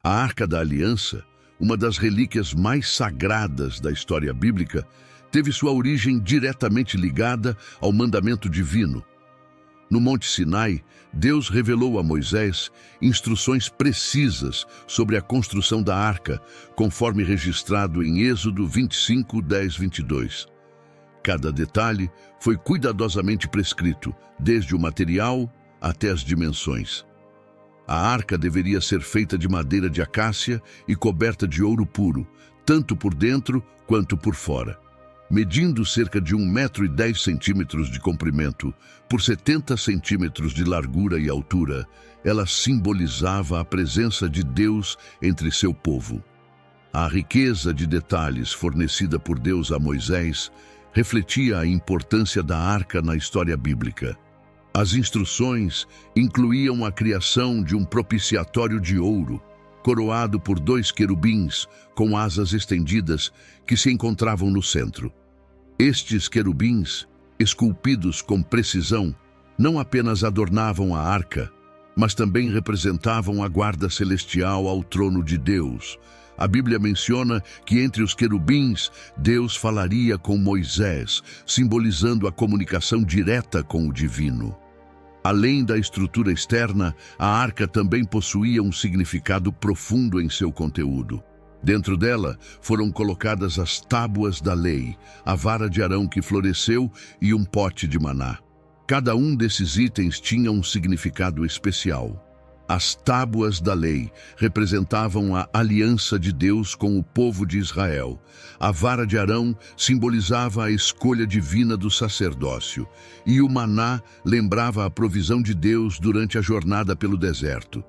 A Arca da Aliança, uma das relíquias mais sagradas da história bíblica, teve sua origem diretamente ligada ao mandamento divino. No Monte Sinai, Deus revelou a Moisés instruções precisas sobre a construção da arca, conforme registrado em Êxodo 25, 10, 22. Cada detalhe foi cuidadosamente prescrito, desde o material até as dimensões. A arca deveria ser feita de madeira de acácia e coberta de ouro puro, tanto por dentro quanto por fora. Medindo cerca de 1,10 m de comprimento por 70 centímetros de largura e altura, ela simbolizava a presença de Deus entre seu povo. A riqueza de detalhes fornecida por Deus a Moisés refletia a importância da arca na história bíblica. As instruções incluíam a criação de um propiciatório de ouro, coroado por 2 querubins com asas estendidas que se encontravam no centro. Estes querubins, esculpidos com precisão, não apenas adornavam a arca, mas também representavam a guarda celestial ao trono de Deus. A Bíblia menciona que entre os querubins, Deus falaria com Moisés, simbolizando a comunicação direta com o divino. Além da estrutura externa, a arca também possuía um significado profundo em seu conteúdo. Dentro dela foram colocadas as tábuas da lei, a vara de Arão que floresceu e um pote de maná. Cada um desses itens tinha um significado especial. As tábuas da lei representavam a aliança de Deus com o povo de Israel. A vara de Arão simbolizava a escolha divina do sacerdócio, e o maná lembrava a provisão de Deus durante a jornada pelo deserto.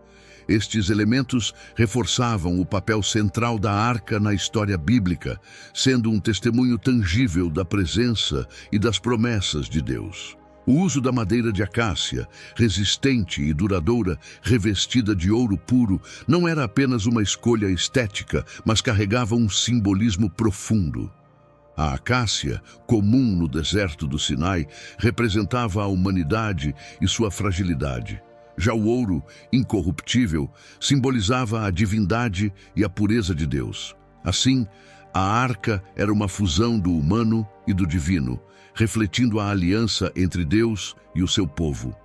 Estes elementos reforçavam o papel central da arca na história bíblica, sendo um testemunho tangível da presença e das promessas de Deus. O uso da madeira de acácia, resistente e duradoura, revestida de ouro puro, não era apenas uma escolha estética, mas carregava um simbolismo profundo. A acácia, comum no deserto do Sinai, representava a humanidade e sua fragilidade. Já o ouro, incorruptível, simbolizava a divindade e a pureza de Deus. Assim, a arca era uma fusão do humano e do divino, refletindo a aliança entre Deus e o seu povo.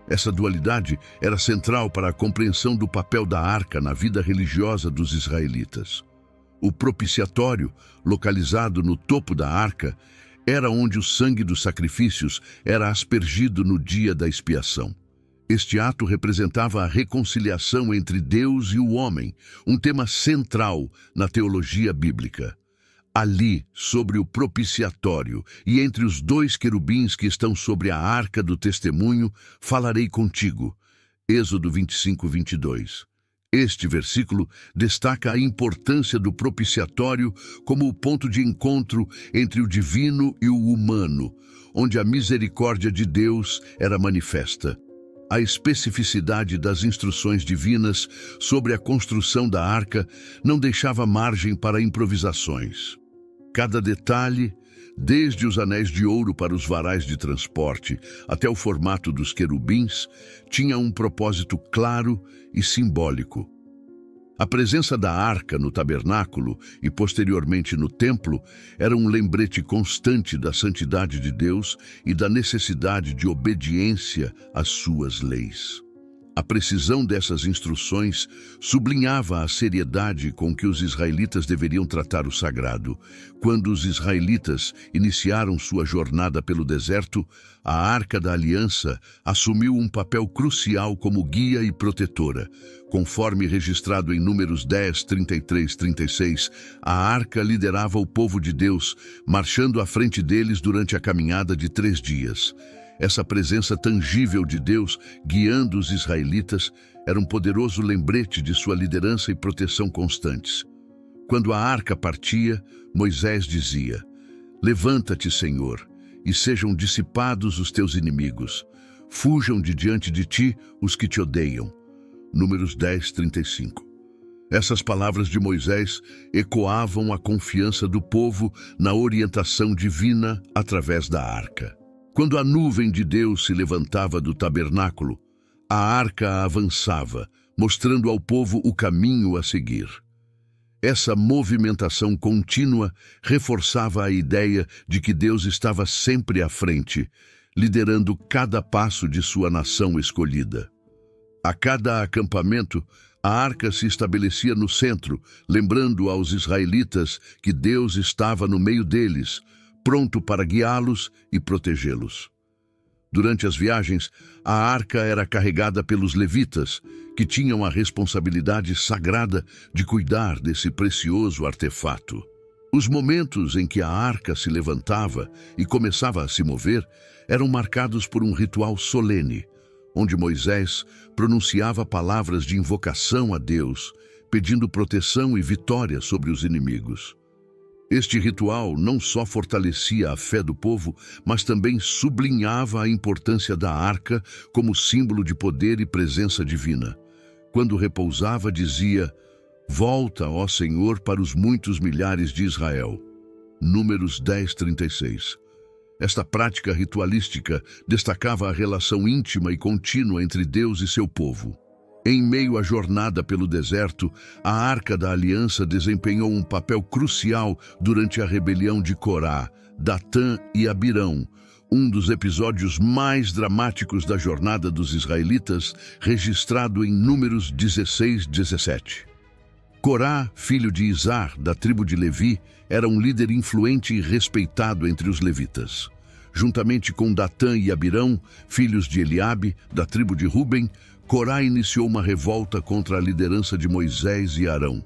Essa dualidade era central para a compreensão do papel da arca na vida religiosa dos israelitas. O propiciatório, localizado no topo da arca, era onde o sangue dos sacrifícios era aspergido no dia da expiação. Este ato representava a reconciliação entre Deus e o homem, um tema central na teologia bíblica. Ali, sobre o propiciatório, e entre os 2 querubins que estão sobre a arca do testemunho, falarei contigo. Êxodo 25, 22. Este versículo destaca a importância do propiciatório como o ponto de encontro entre o divino e o humano, onde a misericórdia de Deus era manifesta. A especificidade das instruções divinas sobre a construção da arca não deixava margem para improvisações. Cada detalhe, desde os anéis de ouro para os varais de transporte até o formato dos querubins, tinha um propósito claro e simbólico. A presença da arca no tabernáculo e posteriormente no templo era um lembrete constante da santidade de Deus e da necessidade de obediência às suas leis. A precisão dessas instruções sublinhava a seriedade com que os israelitas deveriam tratar o sagrado. Quando os israelitas iniciaram sua jornada pelo deserto, a Arca da Aliança assumiu um papel crucial como guia e protetora. Conforme registrado em Números 10, 33, 36, a arca liderava o povo de Deus, marchando à frente deles durante a caminhada de 3 dias. Essa presença tangível de Deus guiando os israelitas era um poderoso lembrete de sua liderança e proteção constantes. Quando a arca partia, Moisés dizia: "Levanta-te, Senhor, e sejam dissipados os teus inimigos. Fujam de diante de ti os que te odeiam." Números 10, 35. Essas palavras de Moisés ecoavam a confiança do povo na orientação divina através da arca. Quando a nuvem de Deus se levantava do tabernáculo, a arca avançava, mostrando ao povo o caminho a seguir. Essa movimentação contínua reforçava a ideia de que Deus estava sempre à frente, liderando cada passo de sua nação escolhida. A cada acampamento, a arca se estabelecia no centro, lembrando aos israelitas que Deus estava no meio deles, pronto para guiá-los e protegê-los. Durante as viagens, a arca era carregada pelos levitas, que tinham a responsabilidade sagrada de cuidar desse precioso artefato. Os momentos em que a arca se levantava e começava a se mover eram marcados por um ritual solene, onde Moisés pronunciava palavras de invocação a Deus, pedindo proteção e vitória sobre os inimigos. Este ritual não só fortalecia a fé do povo, mas também sublinhava a importância da arca como símbolo de poder e presença divina. Quando repousava, dizia: "Volta, ó Senhor, para os muitos milhares de Israel." Números 10:36. Esta prática ritualística destacava a relação íntima e contínua entre Deus e seu povo. Em meio à jornada pelo deserto, a Arca da Aliança desempenhou um papel crucial durante a rebelião de Corá, Datã e Abirão, um dos episódios mais dramáticos da jornada dos israelitas, registrado em Números 16:17. Corá, filho de Izar, da tribo de Levi, era um líder influente e respeitado entre os levitas. Juntamente com Datã e Abirão, filhos de Eliabe, da tribo de Ruben, Corá iniciou uma revolta contra a liderança de Moisés e Arão.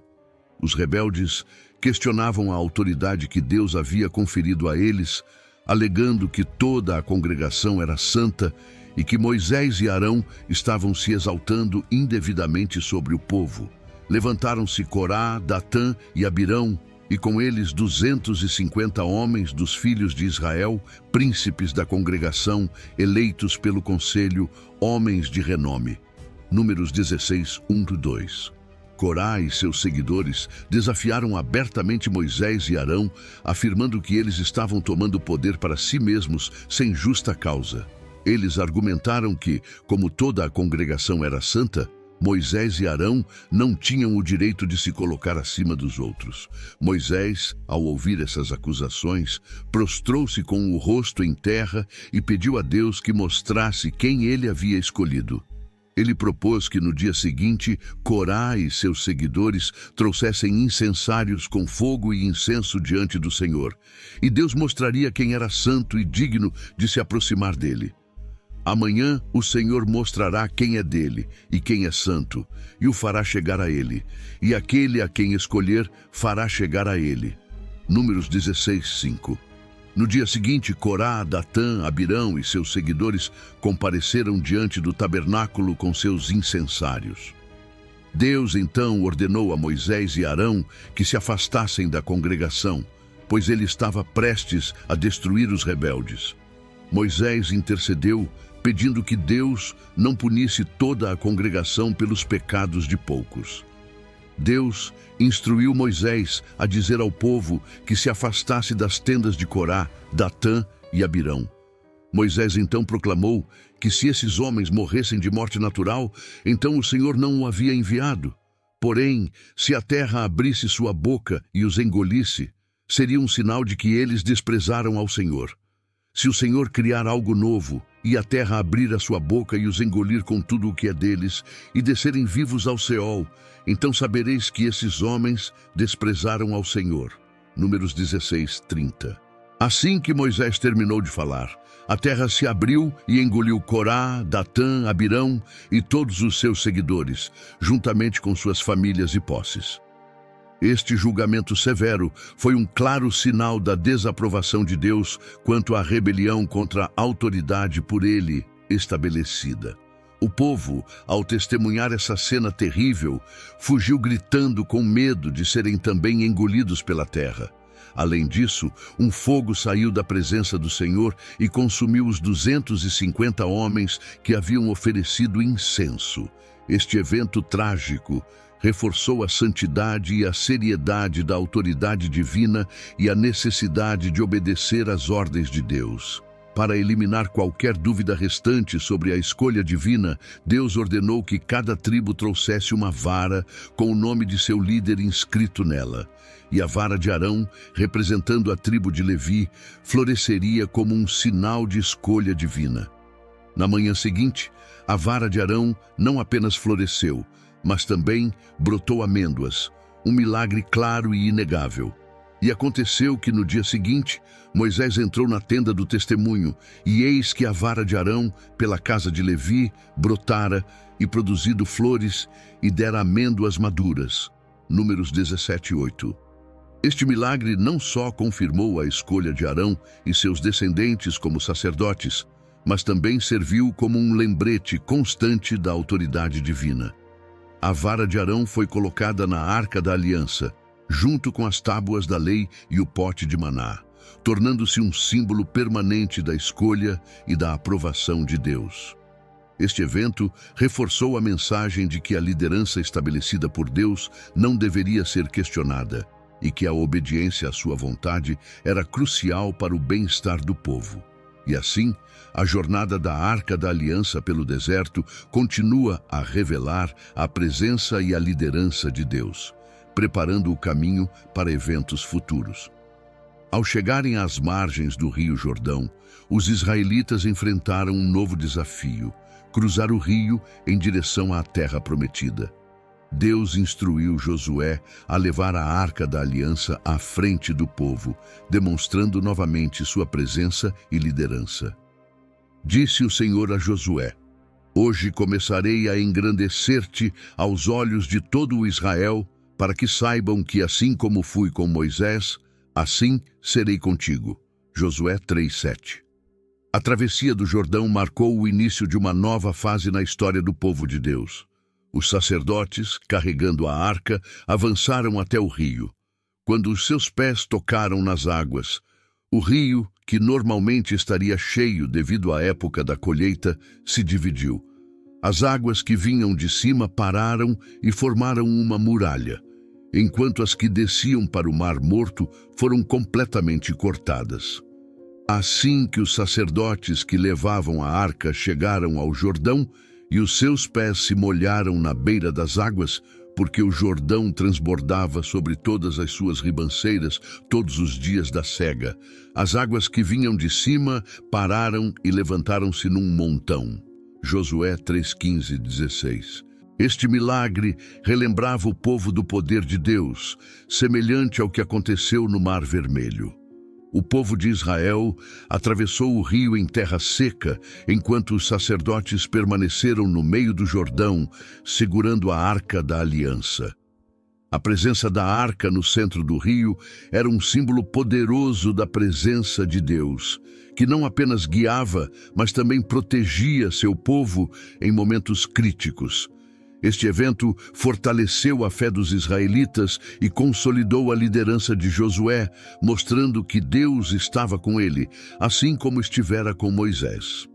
Os rebeldes questionavam a autoridade que Deus havia conferido a eles, alegando que toda a congregação era santa e que Moisés e Arão estavam se exaltando indevidamente sobre o povo. Levantaram-se Corá, Datã e Abirão, e com eles 250 homens dos filhos de Israel, príncipes da congregação, eleitos pelo conselho, homens de renome. Números 16:1-2. Corá e seus seguidores desafiaram abertamente Moisés e Arão, afirmando que eles estavam tomando poder para si mesmos sem justa causa. Eles argumentaram que, como toda a congregação era santa, Moisés e Arão não tinham o direito de se colocar acima dos outros. Moisés, ao ouvir essas acusações, prostrou-se com o rosto em terra e pediu a Deus que mostrasse quem ele havia escolhido. Ele propôs que no dia seguinte, Corá e seus seguidores trouxessem incensários com fogo e incenso diante do Senhor, e Deus mostraria quem era santo e digno de se aproximar dele. Amanhã o Senhor mostrará quem é dele e quem é santo, e o fará chegar a ele, e aquele a quem escolher fará chegar a ele. Números 16:5. No dia seguinte, Corá, Datã, Abirão e seus seguidores compareceram diante do tabernáculo com seus incensários. Deus então ordenou a Moisés e Arão que se afastassem da congregação, pois ele estava prestes a destruir os rebeldes. Moisés intercedeu, pedindo que Deus não punisse toda a congregação pelos pecados de poucos. Deus instruiu Moisés a dizer ao povo que se afastasse das tendas de Corá, Datã e Abirão. Moisés então proclamou que se esses homens morressem de morte natural, então o Senhor não o havia enviado. Porém, se a terra abrisse sua boca e os engolisse, seria um sinal de que eles desprezaram ao Senhor. Se o Senhor criar algo novo, e a terra abrir a sua boca e os engolir com tudo o que é deles, e descerem vivos ao Seol, então sabereis que esses homens desprezaram ao Senhor. Números 16:30. Assim que Moisés terminou de falar, a terra se abriu e engoliu Corá, Datã, Abirão e todos os seus seguidores, juntamente com suas famílias e posses. Este julgamento severo foi um claro sinal da desaprovação de Deus quanto à rebelião contra a autoridade por ele estabelecida. O povo, ao testemunhar essa cena terrível, fugiu gritando com medo de serem também engolidos pela terra. Além disso, um fogo saiu da presença do Senhor e consumiu os 250 homens que haviam oferecido incenso. Este evento trágico reforçou a santidade e a seriedade da autoridade divina e a necessidade de obedecer às ordens de Deus. Para eliminar qualquer dúvida restante sobre a escolha divina, Deus ordenou que cada tribo trouxesse uma vara com o nome de seu líder inscrito nela. E a vara de Arão, representando a tribo de Levi, floresceria como um sinal de escolha divina. Na manhã seguinte, a vara de Arão não apenas floresceu, mas também brotou amêndoas, um milagre claro e inegável. E aconteceu que no dia seguinte, Moisés entrou na tenda do testemunho, e eis que a vara de Arão, pela casa de Levi, brotara e produzido flores, e dera amêndoas maduras. Números 17:8. Este milagre não só confirmou a escolha de Arão e seus descendentes como sacerdotes, mas também serviu como um lembrete constante da autoridade divina. A vara de Arão foi colocada na Arca da Aliança, junto com as tábuas da lei e o pote de maná, tornando-se um símbolo permanente da escolha e da aprovação de Deus. Este evento reforçou a mensagem de que a liderança estabelecida por Deus não deveria ser questionada e que a obediência à sua vontade era crucial para o bem-estar do povo. E assim, a jornada da Arca da Aliança pelo deserto continua a revelar a presença e a liderança de Deus, preparando o caminho para eventos futuros. Ao chegarem às margens do Rio Jordão, os israelitas enfrentaram um novo desafio: cruzar o rio em direção à terra prometida. Deus instruiu Josué a levar a Arca da Aliança à frente do povo, demonstrando novamente sua presença e liderança. Disse o Senhor a Josué: hoje começarei a engrandecer-te aos olhos de todo o Israel, para que saibam que assim como fui com Moisés, assim serei contigo. Josué 3:7. A travessia do Jordão marcou o início de uma nova fase na história do povo de Deus. Os sacerdotes, carregando a arca, avançaram até o rio. Quando os seus pés tocaram nas águas, o rio, que normalmente estaria cheio devido à época da colheita, se dividiu. As águas que vinham de cima pararam e formaram uma muralha, enquanto as que desciam para o Mar Morto foram completamente cortadas. Assim que os sacerdotes que levavam a arca chegaram ao Jordão, e os seus pés se molharam na beira das águas, porque o Jordão transbordava sobre todas as suas ribanceiras todos os dias da sega. As águas que vinham de cima pararam e levantaram-se num montão. Josué 3:15-16. Este milagre relembrava o povo do poder de Deus, semelhante ao que aconteceu no Mar Vermelho. O povo de Israel atravessou o rio em terra seca, enquanto os sacerdotes permaneceram no meio do Jordão, segurando a Arca da Aliança. A presença da arca no centro do rio era um símbolo poderoso da presença de Deus, que não apenas guiava, mas também protegia seu povo em momentos críticos. Este evento fortaleceu a fé dos israelitas e consolidou a liderança de Josué, mostrando que Deus estava com ele, assim como estivera com Moisés.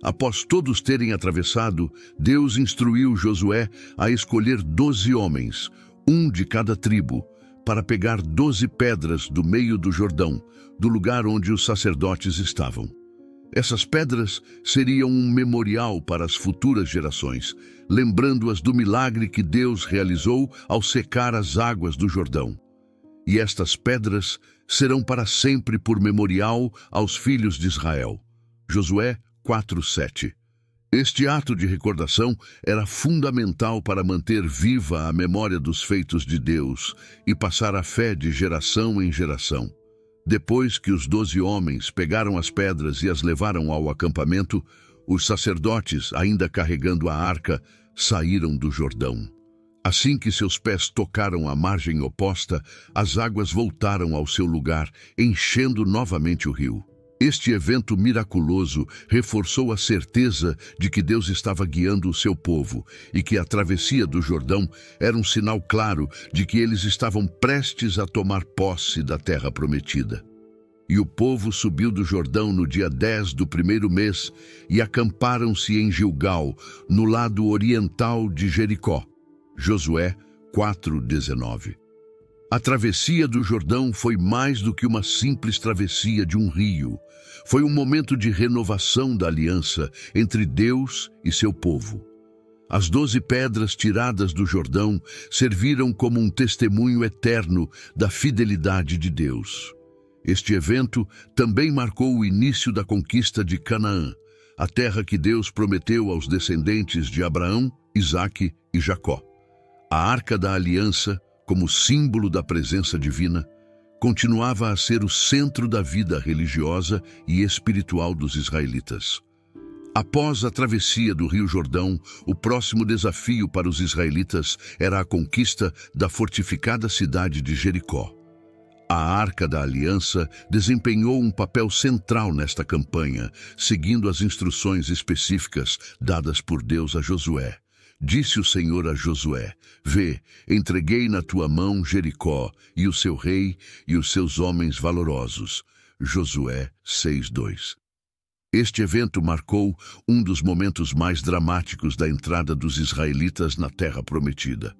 Após todos terem atravessado, Deus instruiu Josué a escolher 12 homens, um de cada tribo, para pegar 12 pedras do meio do Jordão, do lugar onde os sacerdotes estavam. Essas pedras seriam um memorial para as futuras gerações, lembrando-as do milagre que Deus realizou ao secar as águas do Jordão. E estas pedras serão para sempre por memorial aos filhos de Israel. Josué 4:7. Este ato de recordação era fundamental para manter viva a memória dos feitos de Deus e passar a fé de geração em geração. Depois que os 12 homens pegaram as pedras e as levaram ao acampamento, os sacerdotes, ainda carregando a arca, saíram do Jordão. Assim que seus pés tocaram a margem oposta, as águas voltaram ao seu lugar, enchendo novamente o rio. Este evento miraculoso reforçou a certeza de que Deus estava guiando o seu povo e que a travessia do Jordão era um sinal claro de que eles estavam prestes a tomar posse da terra prometida. E o povo subiu do Jordão no dia 10 do primeiro mês e acamparam-se em Gilgal, no lado oriental de Jericó. Josué 4:19. A travessia do Jordão foi mais do que uma simples travessia de um rio. Foi um momento de renovação da aliança entre Deus e seu povo. As 12 pedras tiradas do Jordão serviram como um testemunho eterno da fidelidade de Deus. Este evento também marcou o início da conquista de Canaã, a terra que Deus prometeu aos descendentes de Abraão, Isaque e Jacó. A Arca da Aliança, como símbolo da presença divina, continuava a ser o centro da vida religiosa e espiritual dos israelitas. Após a travessia do Rio Jordão, o próximo desafio para os israelitas era a conquista da fortificada cidade de Jericó. A Arca da Aliança desempenhou um papel central nesta campanha, seguindo as instruções específicas dadas por Deus a Josué. Disse o Senhor a Josué: Vê, entreguei na tua mão Jericó, e o seu rei e os seus homens valorosos. Josué 6:2. Este evento marcou um dos momentos mais dramáticos da entrada dos israelitas na Terra Prometida.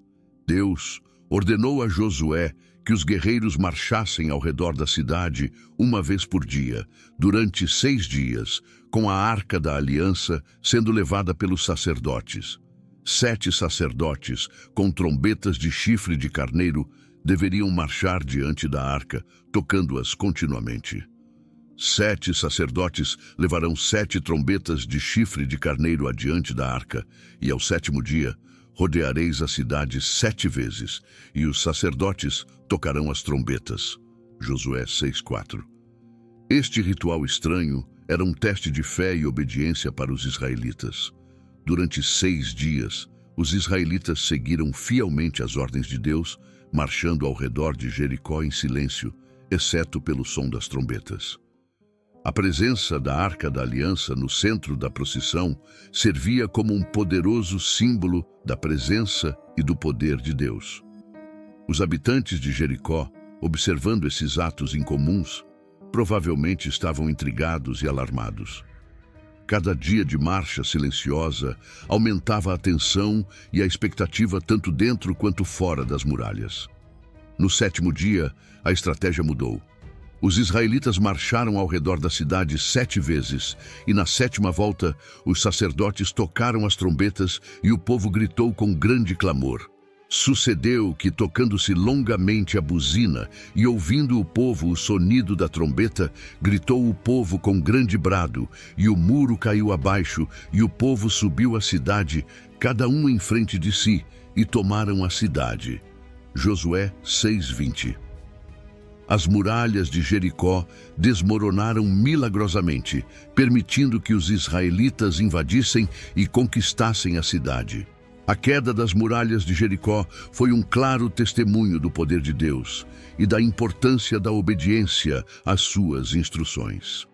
Deus ordenou a Josué que os guerreiros marchassem ao redor da cidade uma vez por dia, durante 6 dias, com a Arca da Aliança sendo levada pelos sacerdotes. 7 sacerdotes, com trombetas de chifre de carneiro, deveriam marchar diante da arca, tocando-as continuamente. 7 sacerdotes levarão 7 trombetas de chifre de carneiro adiante da arca, e ao 7º dia rodeareis a cidade 7 vezes, e os sacerdotes tocarão as trombetas. Josué 6:4. Este ritual estranho era um teste de fé e obediência para os israelitas. Durante 6 dias, os israelitas seguiram fielmente as ordens de Deus, marchando ao redor de Jericó em silêncio, exceto pelo som das trombetas. A presença da Arca da Aliança no centro da procissão servia como um poderoso símbolo da presença e do poder de Deus. Os habitantes de Jericó, observando esses atos incomuns, provavelmente estavam intrigados e alarmados. Cada dia de marcha silenciosa aumentava a tensão e a expectativa tanto dentro quanto fora das muralhas. No 7º dia, a estratégia mudou. Os israelitas marcharam ao redor da cidade 7 vezes, e na 7ª volta, os sacerdotes tocaram as trombetas e o povo gritou com grande clamor. Sucedeu que, tocando-se longamente a buzina e ouvindo o povo o sonido da trombeta, gritou o povo com grande brado, e o muro caiu abaixo, e o povo subiu à cidade, cada um em frente de si, e tomaram a cidade. Josué 6:20. As muralhas de Jericó desmoronaram milagrosamente, permitindo que os israelitas invadissem e conquistassem a cidade. A queda das muralhas de Jericó foi um claro testemunho do poder de Deus e da importância da obediência às suas instruções.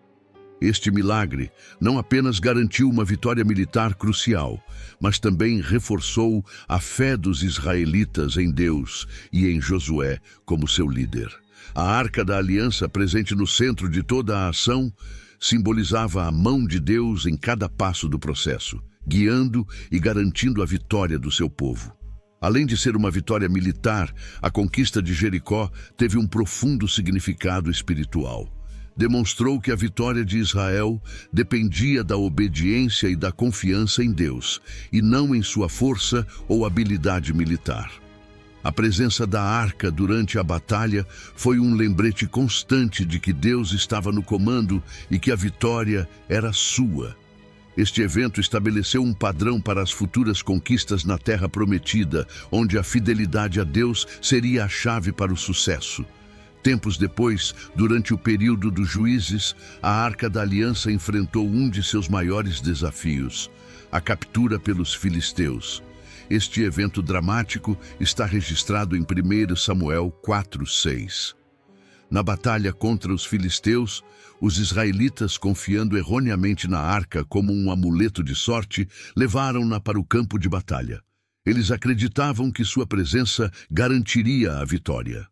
Este milagre não apenas garantiu uma vitória militar crucial, mas também reforçou a fé dos israelitas em Deus e em Josué como seu líder. A Arca da Aliança, presente no centro de toda a ação, simbolizava a mão de Deus em cada passo do processo, guiando e garantindo a vitória do seu povo. Além de ser uma vitória militar, a conquista de Jericó teve um profundo significado espiritual. Demonstrou que a vitória de Israel dependia da obediência e da confiança em Deus, e não em sua força ou habilidade militar. A presença da arca durante a batalha foi um lembrete constante de que Deus estava no comando e que a vitória era sua. Este evento estabeleceu um padrão para as futuras conquistas na Terra Prometida, onde a fidelidade a Deus seria a chave para o sucesso. Tempos depois, durante o período dos juízes, a Arca da Aliança enfrentou um de seus maiores desafios: a captura pelos filisteus. Este evento dramático está registrado em 1 Samuel 4:6. Na batalha contra os filisteus, os israelitas, confiando erroneamente na arca como um amuleto de sorte, levaram-na para o campo de batalha. Eles acreditavam que sua presença garantiria a vitória.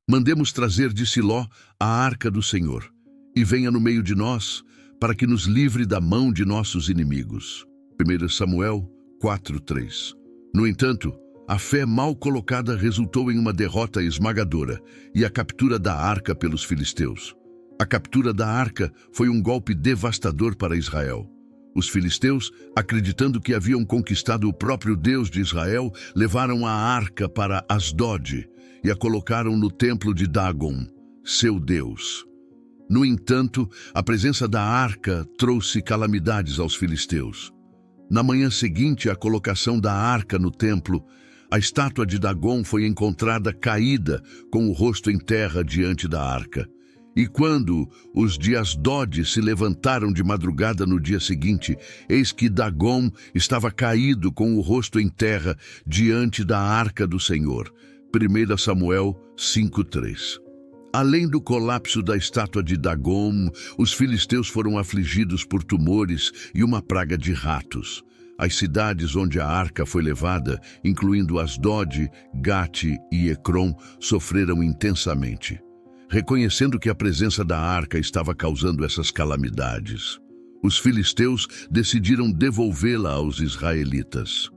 Mandemos trazer de Siló a arca do Senhor, e venha no meio de nós, para que nos livre da mão de nossos inimigos. 1 Samuel 4:3. No entanto, A fé mal colocada resultou em uma derrota esmagadora e a captura da arca pelos filisteus. A captura da arca foi um golpe devastador para Israel. Os filisteus, acreditando que haviam conquistado o próprio Deus de Israel, levaram a arca para Asdod e a colocaram no templo de Dagon, seu Deus. No entanto, a presença da arca trouxe calamidades aos filisteus. Na manhã seguinte à colocação da arca no templo, a estátua de Dagon foi encontrada caída com o rosto em terra diante da arca. E quando os de Asdod se levantaram de madrugada no dia seguinte, eis que Dagon estava caído com o rosto em terra diante da arca do Senhor. 1 Samuel 5:3. Além do colapso da estátua de Dagon, os filisteus foram afligidos por tumores e uma praga de ratos. As cidades onde a arca foi levada, incluindo Asdod, Gate e Ecrom, sofreram intensamente. Reconhecendo que a presença da arca estava causando essas calamidades, os filisteus decidiram devolvê-la aos israelitas.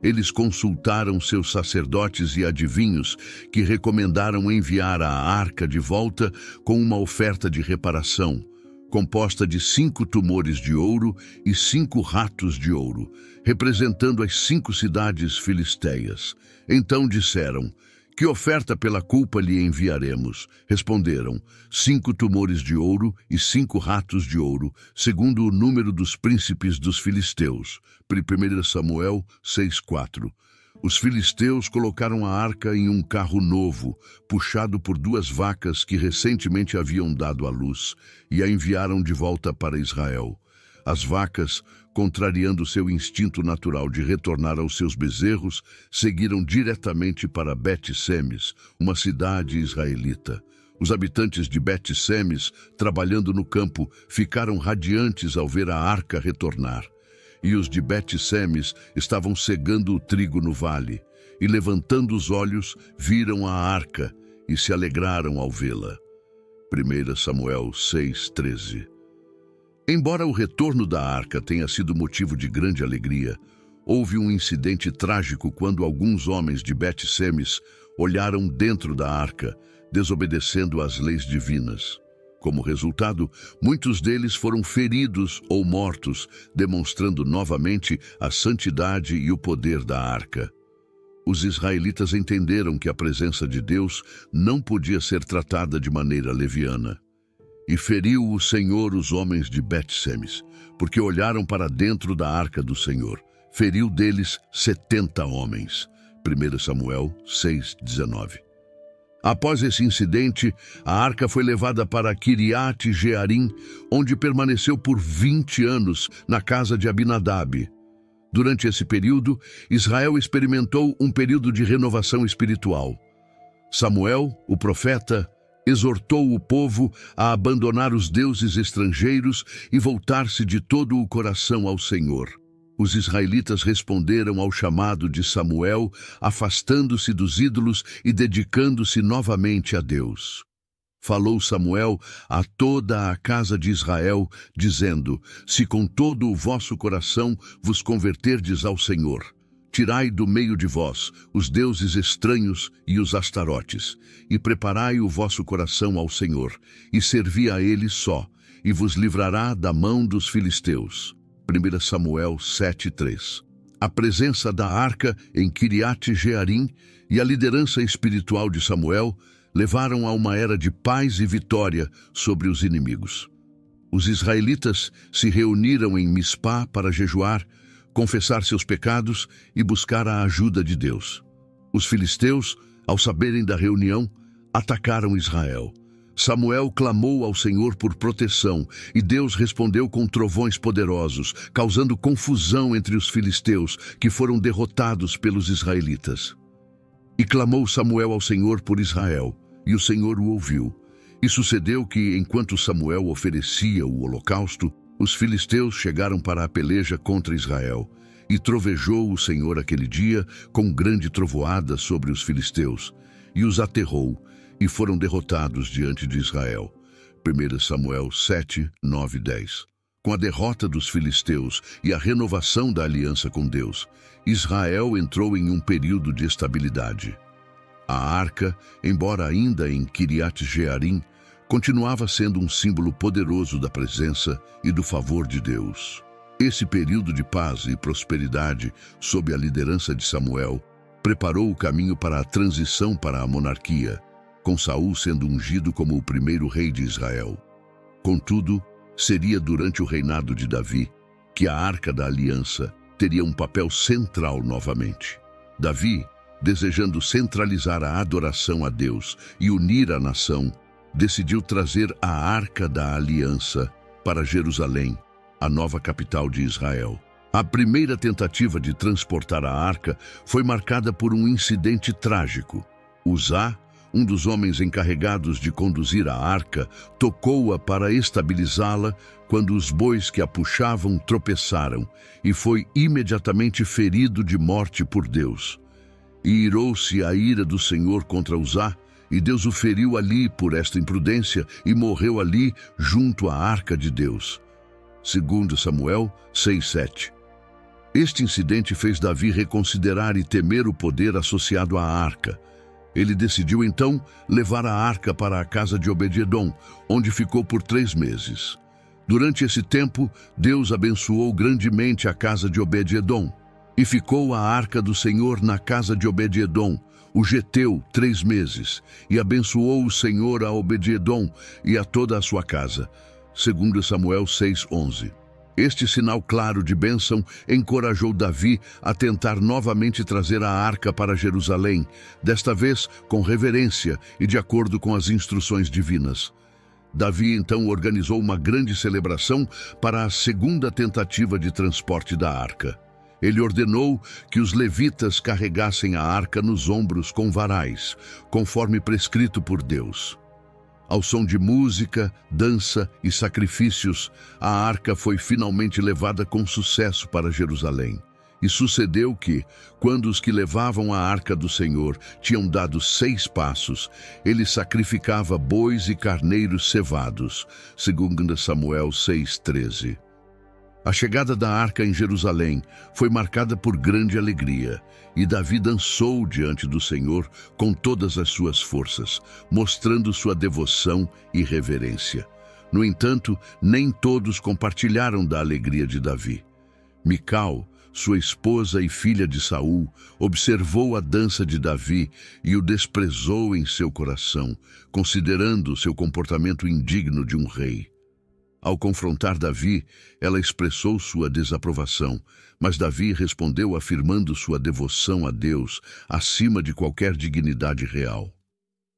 Eles consultaram seus sacerdotes e adivinhos, que recomendaram enviar a arca de volta com uma oferta de reparação, composta de 5 tumores de ouro e 5 ratos de ouro, representando as 5 cidades filisteias. Então disseram: que oferta pela culpa lhe enviaremos? Responderam: 5 tumores de ouro e 5 ratos de ouro, segundo o número dos príncipes dos filisteus. 1 Samuel 6:4. Os filisteus colocaram a arca em um carro novo, puxado por 2 vacas que recentemente haviam dado à luz, e a enviaram de volta para Israel. As vacas, contrariando seu instinto natural de retornar aos seus bezerros, seguiram diretamente para Bet-Semes, uma cidade israelita. Os habitantes de Bet-Semes, trabalhando no campo, ficaram radiantes ao ver a arca retornar. E os de Bet-Semes estavam cegando o trigo no vale, e levantando os olhos, viram a arca e se alegraram ao vê-la. 1 Samuel 6:13. Embora o retorno da arca tenha sido motivo de grande alegria, houve um incidente trágico quando alguns homens de Bet-Semes olharam dentro da arca, desobedecendo às leis divinas. Como resultado, muitos deles foram feridos ou mortos, demonstrando novamente a santidade e o poder da arca. Os israelitas entenderam que a presença de Deus não podia ser tratada de maneira leviana. E feriu o Senhor os homens de Bet-Semes, porque olharam para dentro da arca do Senhor. Feriu deles 70 homens. 1 Samuel 6:19. Após esse incidente, a arca foi levada para Kiriat Jearim, onde permaneceu por 20 anos na casa de Abinadab. Durante esse período, Israel experimentou um período de renovação espiritual. Samuel, o profeta, exortou o povo a abandonar os deuses estrangeiros e voltar-se de todo o coração ao Senhor. Os israelitas responderam ao chamado de Samuel, afastando-se dos ídolos e dedicando-se novamente a Deus. Falou Samuel a toda a casa de Israel, dizendo: se com todo o vosso coração vos converterdes ao Senhor, tirai do meio de vós os deuses estranhos e os astarotes, e preparai o vosso coração ao Senhor, e servi a Ele só, e vos livrará da mão dos filisteus. 1 Samuel 7:3. A presença da arca em Kiriat Jearim e a liderança espiritual de Samuel levaram a uma era de paz e vitória sobre os inimigos. Os israelitas se reuniram em Mispá para jejuar, confessar seus pecados e buscar a ajuda de Deus. Os filisteus, ao saberem da reunião, atacaram Israel. Samuel clamou ao Senhor por proteção, e Deus respondeu com trovões poderosos, causando confusão entre os filisteus, que foram derrotados pelos israelitas. E clamou Samuel ao Senhor por Israel, e o Senhor o ouviu. E sucedeu que, enquanto Samuel oferecia o holocausto, os filisteus chegaram para a peleja contra Israel. E trovejou o Senhor aquele dia com grande trovoada sobre os filisteus, e os aterrou, e foram derrotados diante de Israel. 1 Samuel 7, 9 e 10. Com a derrota dos filisteus e a renovação da aliança com Deus, Israel entrou em um período de estabilidade. A arca, embora ainda em Kiriat Jearim, continuava sendo um símbolo poderoso da presença e do favor de Deus. Esse período de paz e prosperidade, sob a liderança de Samuel, preparou o caminho para a transição para a monarquia, com Saul sendo ungido como o primeiro rei de Israel. Contudo, seria durante o reinado de Davi que a Arca da Aliança teria um papel central novamente. Davi, desejando centralizar a adoração a Deus e unir a nação, decidiu trazer a Arca da Aliança para Jerusalém, a nova capital de Israel. A primeira tentativa de transportar a arca foi marcada por um incidente trágico. Uzá, um dos homens encarregados de conduzir a arca, tocou-a para estabilizá-la quando os bois que a puxavam tropeçaram e foi imediatamente ferido de morte por Deus. E irou-se a ira do Senhor contra Uzá, e Deus o feriu ali por esta imprudência e morreu ali junto à arca de Deus. 2 Samuel 6:7. Este incidente fez Davi reconsiderar e temer o poder associado à arca. Ele decidiu então levar a arca para a casa de Obed-edom, onde ficou por 3 meses. Durante esse tempo, Deus abençoou grandemente a casa de Obed-edom, e ficou a arca do Senhor na casa de Obed-edom, o geteu, 3 meses, e abençoou o Senhor a Obed-edom e a toda a sua casa. 2 Samuel 6:11. Este sinal claro de bênção encorajou Davi a tentar novamente trazer a arca para Jerusalém, desta vez com reverência e de acordo com as instruções divinas. Davi então organizou uma grande celebração para a segunda tentativa de transporte da arca. Ele ordenou que os levitas carregassem a arca nos ombros com varais, conforme prescrito por Deus. Ao som de música, dança e sacrifícios, a arca foi finalmente levada com sucesso para Jerusalém. E sucedeu que, quando os que levavam a arca do Senhor tinham dado 6 passos, ele sacrificava bois e carneiros cevados, 2 Samuel 6:13. A chegada da arca em Jerusalém foi marcada por grande alegria, e Davi dançou diante do Senhor com todas as suas forças, mostrando sua devoção e reverência. No entanto, nem todos compartilharam da alegria de Davi. Mical, sua esposa e filha de Saul, observou a dança de Davi e o desprezou em seu coração, considerando seu comportamento indigno de um rei. Ao confrontar Davi, ela expressou sua desaprovação, mas Davi respondeu afirmando sua devoção a Deus acima de qualquer dignidade real.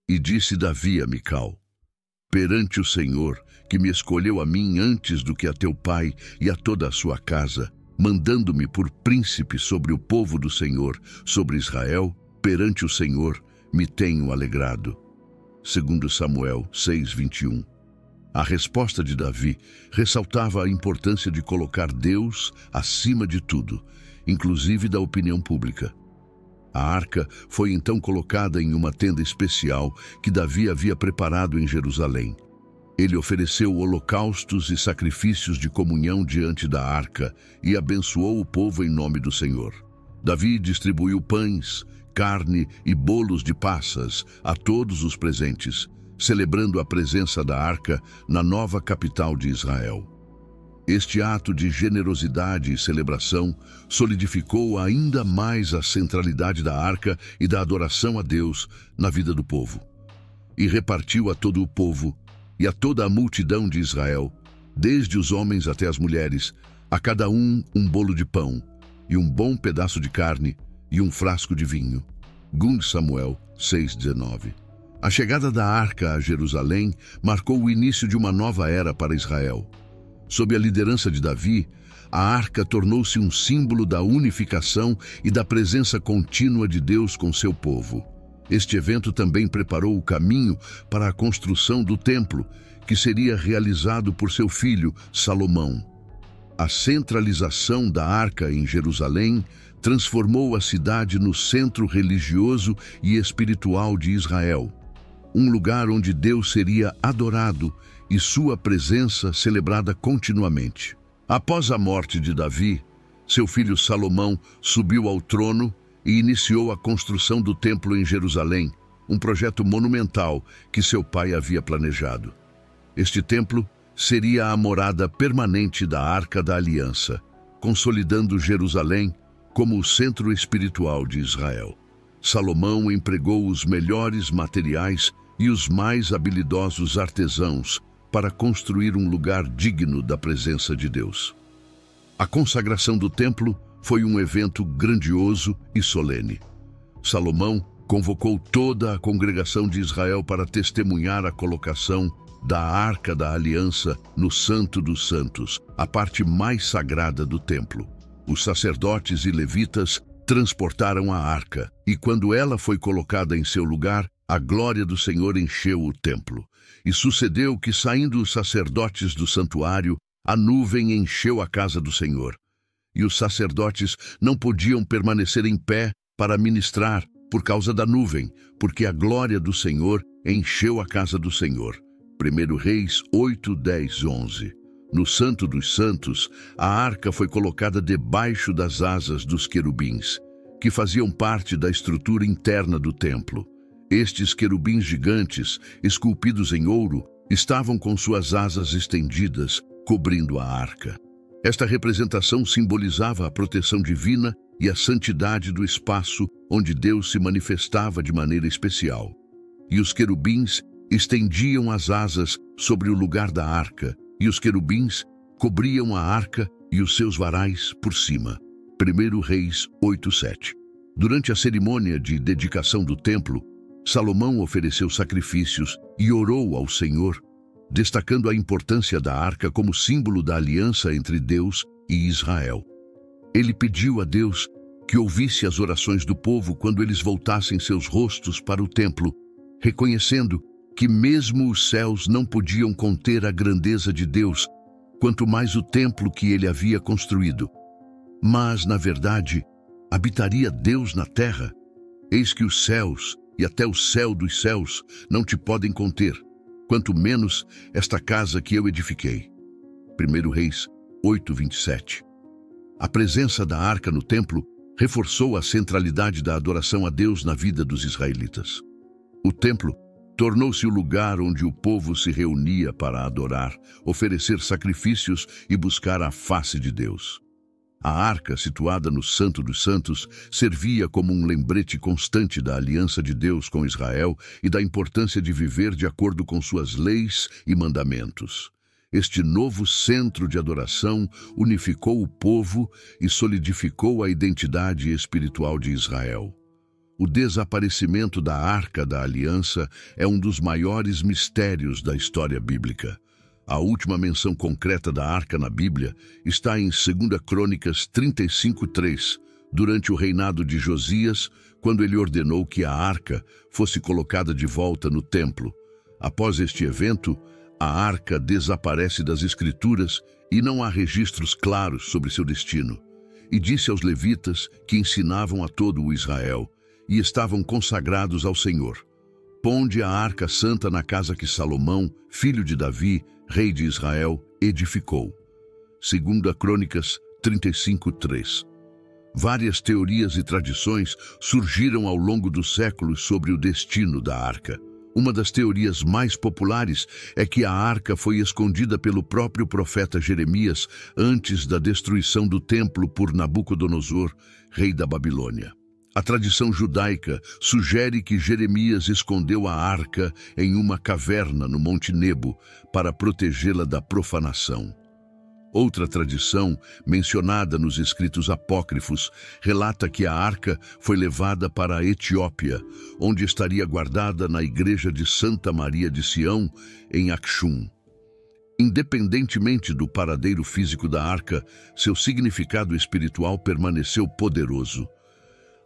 E disse Davi a Mical: perante o Senhor, que me escolheu a mim antes do que a teu pai e a toda a sua casa, mandando-me por príncipe sobre o povo do Senhor, sobre Israel, perante o Senhor, me tenho alegrado. 2 Samuel 6:21. A resposta de Davi ressaltava a importância de colocar Deus acima de tudo, inclusive da opinião pública. A arca foi então colocada em uma tenda especial que Davi havia preparado em Jerusalém. Ele ofereceu holocaustos e sacrifícios de comunhão diante da arca e abençoou o povo em nome do Senhor. Davi distribuiu pães, carne e bolos de passas a todos os presentes, celebrando a presença da arca na nova capital de Israel. Este ato de generosidade e celebração solidificou ainda mais a centralidade da arca e da adoração a Deus na vida do povo. E repartiu a todo o povo e a toda a multidão de Israel, desde os homens até as mulheres, a cada um bolo de pão, e um bom pedaço de carne, e um frasco de vinho. 2 Samuel 6:19. A chegada da arca a Jerusalém marcou o início de uma nova era para Israel. Sob a liderança de Davi, a arca tornou-se um símbolo da unificação e da presença contínua de Deus com seu povo. Este evento também preparou o caminho para a construção do templo, que seria realizado por seu filho, Salomão. A centralização da arca em Jerusalém transformou a cidade no centro religioso e espiritual de Israel. um lugar onde Deus seria adorado e sua presença celebrada continuamente. Após a morte de Davi, seu filho Salomão subiu ao trono e iniciou a construção do templo em Jerusalém, um projeto monumental que seu pai havia planejado. Este templo seria a morada permanente da Arca da Aliança, consolidando Jerusalém como o centro espiritual de Israel. Salomão empregou os melhores materiais e os mais habilidosos artesãos para construir um lugar digno da presença de Deus. A consagração do templo foi um evento grandioso e solene. Salomão convocou toda a congregação de Israel para testemunhar a colocação da Arca da Aliança no Santo dos Santos, a parte mais sagrada do templo. Os sacerdotes e levitas transportaram a arca, e quando ela foi colocada em seu lugar, a glória do Senhor encheu o templo. E sucedeu que, saindo os sacerdotes do santuário, a nuvem encheu a casa do Senhor. E os sacerdotes não podiam permanecer em pé para ministrar por causa da nuvem, porque a glória do Senhor encheu a casa do Senhor. 1 Reis 8, 10, 11. No Santo dos Santos, a arca foi colocada debaixo das asas dos querubins, que faziam parte da estrutura interna do templo. Estes querubins gigantes, esculpidos em ouro, estavam com suas asas estendidas, cobrindo a arca. Esta representação simbolizava a proteção divina e a santidade do espaço onde Deus se manifestava de maneira especial. E os querubins estendiam as asas sobre o lugar da arca, e os querubins cobriam a arca e os seus varais por cima. 1 Reis 8:7. Durante a cerimônia de dedicação do templo, Salomão ofereceu sacrifícios e orou ao Senhor, destacando a importância da arca como símbolo da aliança entre Deus e Israel. Ele pediu a Deus que ouvisse as orações do povo quando eles voltassem seus rostos para o templo, reconhecendo que mesmo os céus não podiam conter a grandeza de Deus, quanto mais o templo que ele havia construído. Mas, na verdade, habitaria Deus na terra? Eis que os céus e até o céu dos céus não te podem conter, quanto menos esta casa que eu edifiquei. 1 Reis 8:27. A presença da arca no templo reforçou a centralidade da adoração a Deus na vida dos israelitas. O templo tornou-se o lugar onde o povo se reunia para adorar, oferecer sacrifícios e buscar a face de Deus. A arca, situada no Santo dos Santos, servia como um lembrete constante da aliança de Deus com Israel e da importância de viver de acordo com suas leis e mandamentos. Este novo centro de adoração unificou o povo e solidificou a identidade espiritual de Israel. O desaparecimento da Arca da Aliança é um dos maiores mistérios da história bíblica. A última menção concreta da Arca na Bíblia está em 2 Crônicas 35:3, durante o reinado de Josias, quando ele ordenou que a Arca fosse colocada de volta no templo. Após este evento, a Arca desaparece das Escrituras e não há registros claros sobre seu destino. E disse aos levitas, que ensinavam a todo o Israel, e estavam consagrados ao Senhor: ponde a arca santa na casa que Salomão, filho de Davi, rei de Israel, edificou. 2 Crônicas 35:3. Várias teorias e tradições surgiram ao longo dos séculos sobre o destino da arca. Uma das teorias mais populares é que a arca foi escondida pelo próprio profeta Jeremias antes da destruição do templo por Nabucodonosor, rei da Babilônia. A tradição judaica sugere que Jeremias escondeu a arca em uma caverna no Monte Nebo para protegê-la da profanação. Outra tradição, mencionada nos escritos apócrifos, relata que a arca foi levada para a Etiópia, onde estaria guardada na igreja de Santa Maria de Sião, em Axum. Independentemente do paradeiro físico da arca, seu significado espiritual permaneceu poderoso.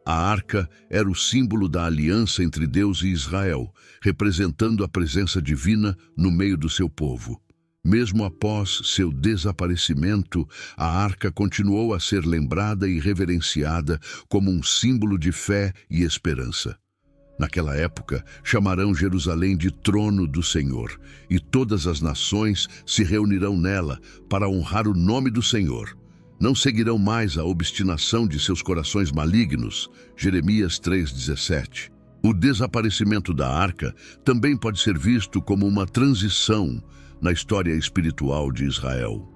A arca era o símbolo da aliança entre Deus e Israel, representando a presença divina no meio do seu povo. Mesmo após seu desaparecimento, a arca continuou a ser lembrada e reverenciada como um símbolo de fé e esperança. Naquela época, chamarão Jerusalém de trono do Senhor, e todas as nações se reunirão nela para honrar o nome do Senhor. Não seguirão mais a obstinação de seus corações malignos. Jeremias 3,17. O desaparecimento da arca também pode ser visto como uma transição na história espiritual de Israel.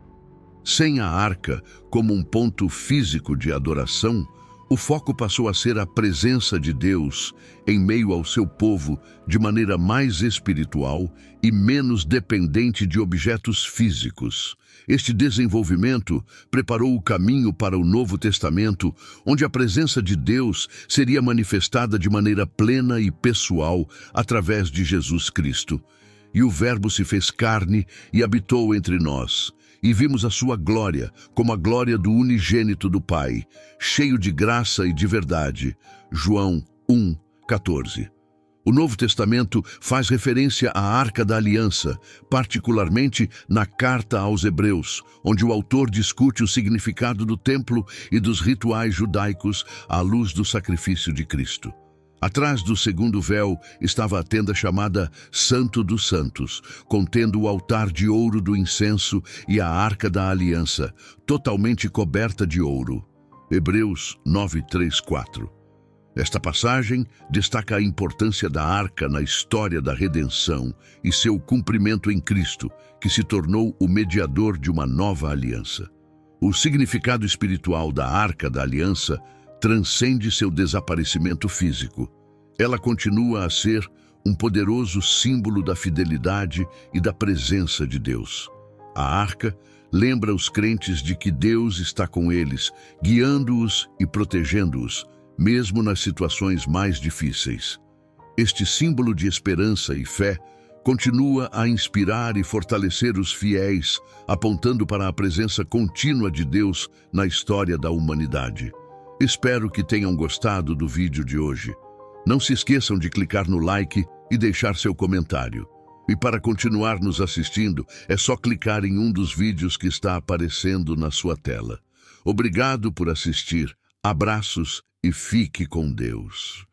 Sem a arca como um ponto físico de adoração, o foco passou a ser a presença de Deus em meio ao seu povo de maneira mais espiritual e menos dependente de objetos físicos. Este desenvolvimento preparou o caminho para o Novo Testamento, onde a presença de Deus seria manifestada de maneira plena e pessoal através de Jesus Cristo. E o Verbo se fez carne e habitou entre nós. E vimos a sua glória, como a glória do unigênito do Pai, cheio de graça e de verdade. João 1,14. O Novo Testamento faz referência à Arca da Aliança, particularmente na Carta aos Hebreus, onde o autor discute o significado do templo e dos rituais judaicos à luz do sacrifício de Cristo. Atrás do segundo véu estava a tenda chamada Santo dos Santos, contendo o altar de ouro do incenso e a Arca da Aliança, totalmente coberta de ouro. Hebreus 9:3-4. Esta passagem destaca a importância da arca na história da redenção e seu cumprimento em Cristo, que se tornou o mediador de uma nova aliança. O significado espiritual da Arca da Aliança transcende seu desaparecimento físico. Ela continua a ser um poderoso símbolo da fidelidade e da presença de Deus. A arca lembra os crentes de que Deus está com eles, guiando-os e protegendo-os, mesmo nas situações mais difíceis. Este símbolo de esperança e fé continua a inspirar e fortalecer os fiéis, apontando para a presença contínua de Deus na história da humanidade. Espero que tenham gostado do vídeo de hoje. Não se esqueçam de clicar no like e deixar seu comentário. E para continuar nos assistindo, é só clicar em um dos vídeos que está aparecendo na sua tela. Obrigado por assistir, abraços e fique com Deus.